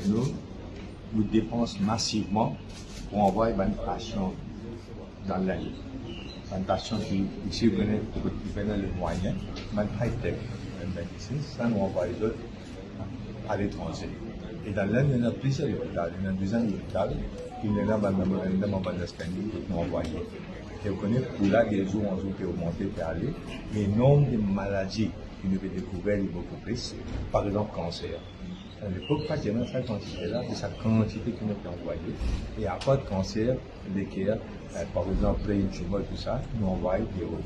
nous dépensons massivement pour envoyer des patients dans l'année. Des patients qui ici venaient le moyen, des high-tech médecine, ça nous envoie à l'étranger. Et dans l'année, il y a plusieurs hôpitaux, il y a 2 ans d'hôpital, il y a un memorandum d'understanding qui nous envoie. Et vous connaissez, pour là, des jours, on peut augmenter, peut aller, mais le nombre de maladies qui nous ont découvert est beaucoup plus, par exemple, cancer. À l'époque, pas tellement cette quantité-là, c'est sa quantité qui nous est envoyée. Et à part de cancer, l'équerre, par exemple, une tumeur, tout ça, nous envoie des euros.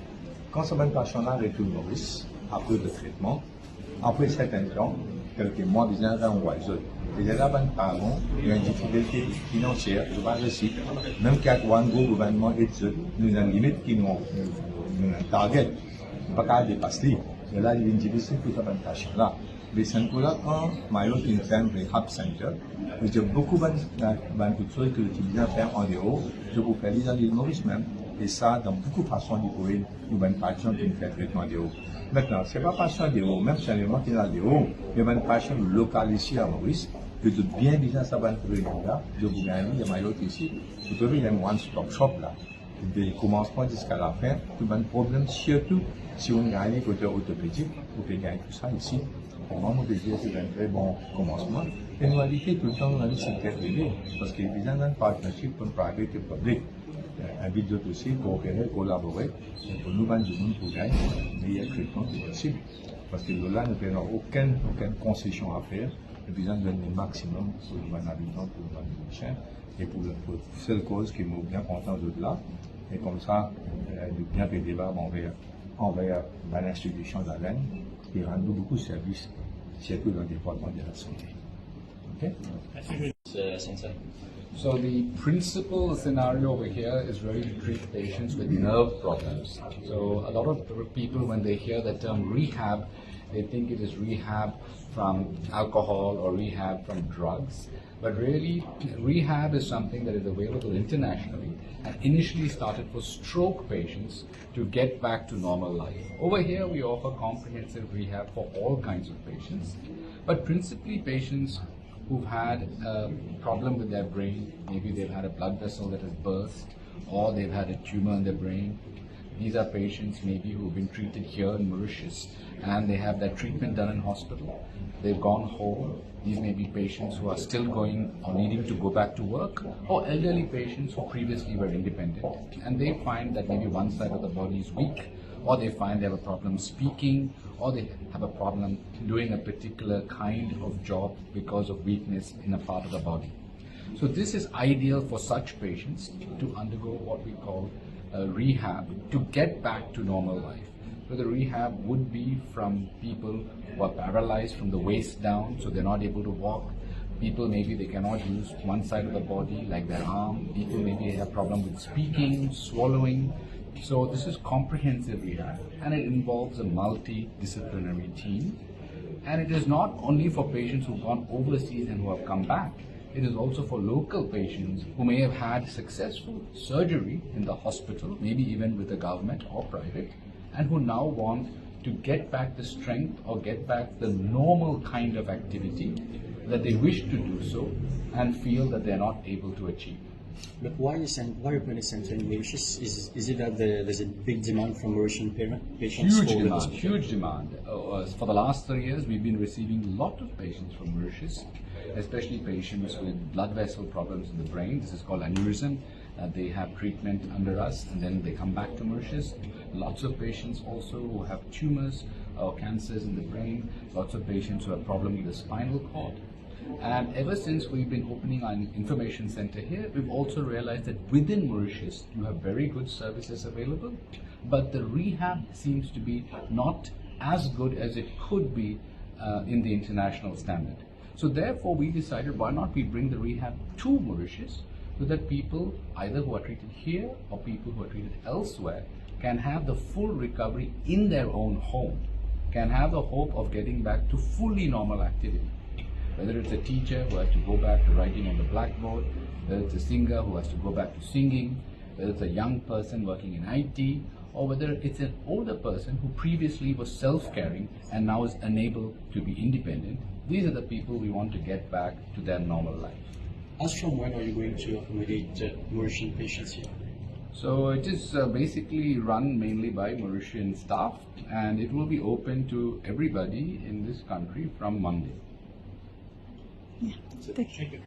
Quand ce patient-là retourne Maurice, après le traitement, après certains temps, quelques mois, ils ont envoyé des autres. Et là, parents, il y a une difficulté financière, je vais réussir. Même qu'à un gouvernement et nous avons une limite qui nous target. On ne peut pas dépasser. Et là, il y a une difficulté pour ce patient-là. Mais c'est là quand Mayotte Infant Rehab Center, il y a beaucoup de choses que l'utilisation fait en dehors, je vous fais dans l'île Maurice même. Et ça, dans beaucoup de façons, vous pouvez nous une patient qui fait traitement en dehors. Maintenant, ce n'est pas patient en dehors, même si on est en dehors, il y a une patient locale ici à Maurice, que de bien déjà ça va trouver là, je vous gagne, il y a Mayotte ici, vous trouvez il y a un one-stop shop là. Du commencement jusqu'à la fin, tout le problème, surtout si on gagne côté orthopédique, vous pouvez gagner tout ça ici. Pour moi, c'est un très bon commencement. Et nous avons dit tout le temps, nous avons dit c'est très privé, parce qu'il y a un partnership pour private et public. Invite d'autres aussi, coopérer, collaborer, et pour nous, pour gagner le meilleur traitement possible. Parce que là, nous n'avons aucune concession à faire. Nous devons donner le maximum pour les habitants, pour les prochains, et pour la seule cause qui nous bien contents de là. Et comme ça, nous bien fait débat envers l'institution d'Alain, qui rend nous beaucoup de services, surtout dans le département de la santé. Okay? So the principal scenario over here is really to treat patients with nerve problems. So a lot of people, when they hear the term rehab, they think it is rehab from alcohol or rehab from drugs. But really, rehab is something that is available internationally and initially started for stroke patients to get back to normal life. Over here, we offer comprehensive rehab for all kinds of patients, but principally patients who've had a problem with their brain. Maybe they've had a blood vessel that has burst, or they've had a tumor in their brain. These are patients maybe who've been treated here in Mauritius, and they have their treatment done in hospital. They've gone home. These may be patients who are still going or needing to go back to work, or elderly patients who previously were independent. And they find that maybe one side of the body is weak, or they find they have a problem speaking, or they have a problem doing a particular kind of job because of weakness in a part of the body. So this is ideal for such patients to undergo what we call rehab to get back to normal life. So the rehab would be from people who are paralyzed from the waist down, so they're not able to walk. People maybe they cannot use one side of the body like their arm. People maybe have problem with speaking, swallowing. So this is comprehensive rehab, and it involves a multidisciplinary team. And it is not only for patients who've gone overseas and who have come back. It is also for local patients who may have had successful surgery in the hospital, maybe even with the government or private, and who now want to get back the strength or get back the normal kind of activity that they wish to do so and feel that they're not able to achieve. But why are you center in Mauritius? Is it that there's a big demand from Mauritian patients? Huge demand. For the last 3 years, we've been receiving a lot of patients from Mauritius, especially patients with blood vessel problems in the brain. This is called aneurysm. They have treatment under us and then they come back to Mauritius. Lots of patients also who have tumors or cancers in the brain. Lots of patients who have problems with the spinal cord. And ever since we've been opening our information center here, we've also realized that within Mauritius, you have very good services available, but the rehab seems to be not as good as it could be in the international standard. So therefore, we decided why not we bring the rehab to Mauritius so that people either who are treated here or people who are treated elsewhere can have the full recovery in their own home, can have the hope of getting back to fully normal activity. Whether it's a teacher who has to go back to writing on the blackboard, whether it's a singer who has to go back to singing, whether it's a young person working in IT, or whether it's an older person who previously was self-caring and now is unable to be independent. These are the people we want to get back to their normal life. As from when are you going to accommodate Mauritian patients here? So it is basically run mainly by Mauritian staff, and it will be open to everybody in this country from Monday. Thank you.